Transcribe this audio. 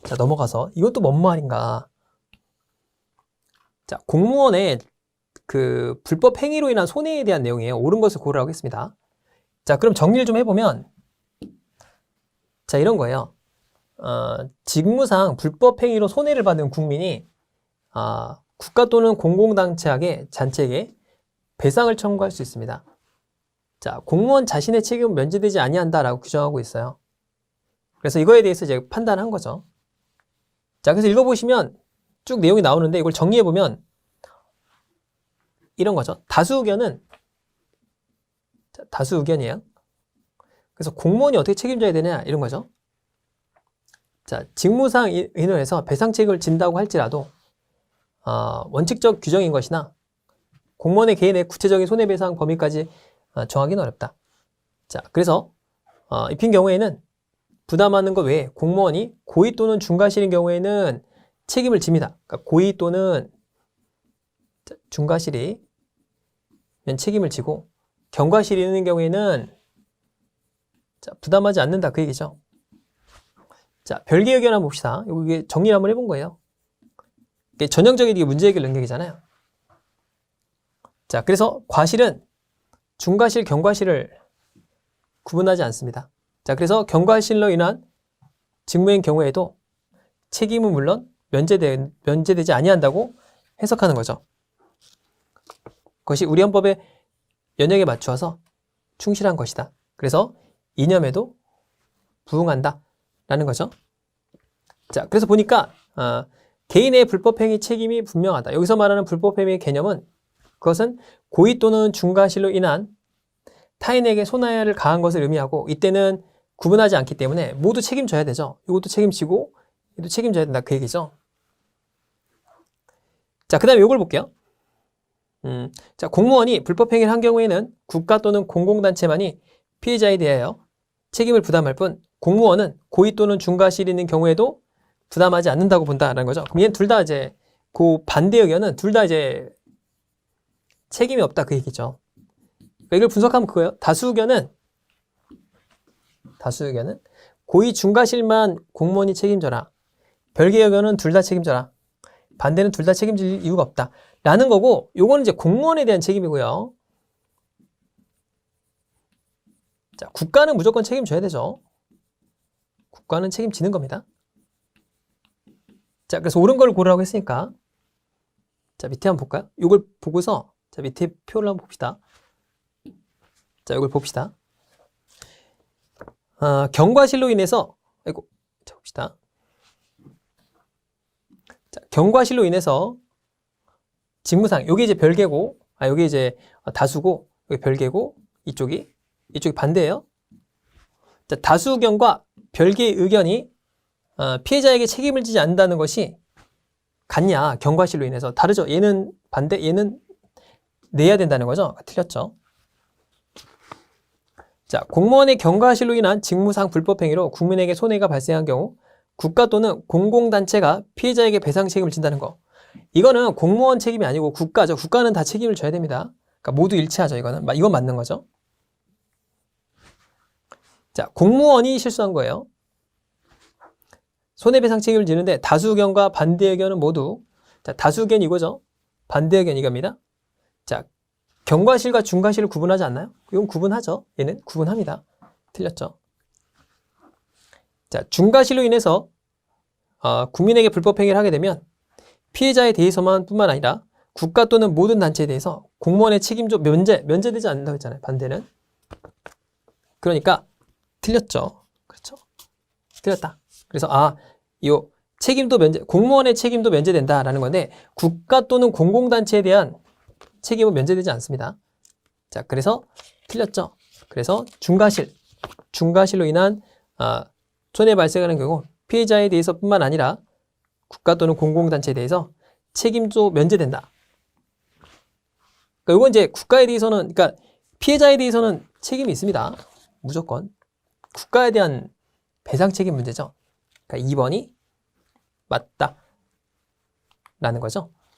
자, 넘어가서 이것도 뭔 말인가? 자, 공무원의 그 불법 행위로 인한 손해에 대한 내용이에요. 옳은 것을 고르라고 했습니다. 자, 그럼 정리를 좀 해보면, 자, 이런 거예요. 직무상 불법 행위로 손해를 받은 국민이 국가 또는 잔체에게 배상을 청구할 수 있습니다. 자, 공무원 자신의 책임은 면제되지 아니한다라고 규정하고 있어요. 그래서 이거에 대해서 이제 판단한 거죠. 자, 그래서 읽어보시면 쭉 내용이 나오는데 이걸 정리해보면 이런 거죠. 다수 의견이에요. 그래서 공무원이 어떻게 책임져야 되냐 이런 거죠. 자, 직무상 인원에서 배상 책임을 진다고 할지라도 원칙적 규정인 것이나 공무원의 개인의 구체적인 손해배상 범위까지 정하기는 어렵다. 자, 그래서 입힌 경우에는 부담하는 것 외에 공무원이 고의 또는 중과실인 경우에는 책임을 집니다. 그러니까 고의 또는 중과실이면 책임을 지고 경과실이 있는 경우에는 부담하지 않는다 그 얘기죠. 자, 별개 의견 한번 봅시다. 이게 정리를 한번 해본 거예요. 이게 전형적인 이게 문제 해결 능력이잖아요. 자, 그래서 과실은 중과실, 경과실을 구분하지 않습니다. 자, 그래서 경과실로 인한 직무인 경우에도 책임은 물론 면제되지 아니한다고 해석하는 거죠. 그것이 우리 헌법의 연역에 맞추어서 충실한 것이다. 그래서 이념에도 부응한다 라는 거죠. 자, 그래서 보니까 개인의 불법행위 책임이 분명하다. 여기서 말하는 불법행위의 개념은 그것은 고의 또는 중과실로 인한 타인에게 손해를 가한 것을 의미하고 이때는 구분하지 않기 때문에 모두 책임져야 되죠. 이것도 책임지고 이것도 책임져야 된다 그 얘기죠. 자, 그 다음에 이걸 볼게요. 자, 공무원이 불법행위를 한 경우에는 국가 또는 공공단체만이 피해자에 대하여 책임을 부담할 뿐 공무원은 고의 또는 중과실이 있는 경우에도 부담하지 않는다고 본다라는 거죠. 그럼 얘는 둘 다 이제 그 반대 의견은 둘 다 이제 책임이 없다 그 얘기죠. 그러니까 이걸 분석하면 그거예요. 다수 의견은 고의 중과실만 공무원이 책임져라. 별개 의견은 둘 다 책임져라. 반대는 둘 다 책임질 이유가 없다. 라는 거고, 요거는 이제 공무원에 대한 책임이고요. 자, 국가는 무조건 책임져야 되죠. 국가는 책임지는 겁니다. 자, 그래서 옳은 걸 고르라고 했으니까. 자, 밑에 한번 볼까요? 요걸 보고서, 자, 밑에 표를 한번 봅시다. 자, 이걸 봅시다. 경과실로 인해서, 자, 봅시다. 자, 경과실로 인해서 직무상, 여기 이제 별개고, 여기 이제 다수고, 여기 별개고, 이쪽이 반대예요. 자, 다수 의견과 별개의 의견이 피해자에게 책임을 지지 않는다는 것이 같냐, 경과실로 인해서. 다르죠. 얘는 반대, 얘는 내야 된다는 거죠. 틀렸죠. 자, 공무원의 경과실로 인한 직무상 불법행위로 국민에게 손해가 발생한 경우 국가 또는 공공단체가 피해자에게 배상 책임을 진다는 거. 이거는 공무원 책임이 아니고 국가죠. 국가는 다 책임을 져야 됩니다. 그러니까 모두 일치하죠. 이건 맞는 거죠. 자, 공무원이 실수한 거예요. 손해배상 책임을 지는데 다수 의견과 반대 의견은 모두, 자, 다수 의견이 이거죠. 반대 의견 이겁니다. 자, 경과실과 중과실을 구분하지 않나요? 이건 구분하죠. 얘는 구분합니다. 틀렸죠. 자, 중과실로 인해서 국민에게 불법행위를 하게 되면 피해자에 대해서만 뿐만 아니라 국가 또는 모든 단체에 대해서 공무원의 책임도 면제되지 않는다고 했잖아요. 반대는. 그러니까 틀렸죠. 그렇죠. 틀렸다. 그래서 요 책임도 공무원의 책임도 면제된다라는 건데 국가 또는 공공단체에 대한 책임은 면제되지 않습니다. 자, 그래서 틀렸죠. 그래서 중과실로 인한 손해 발생하는 경우 피해자에 대해서 뿐만 아니라 국가 또는 공공단체에 대해서 책임도 면제된다. 그러니까 이건 이제 국가에 대해서는, 그러니까 피해자에 대해서는 책임이 있습니다. 무조건. 국가에 대한 배상 책임 문제죠. 그러니까 2번이 맞다. 라는 거죠.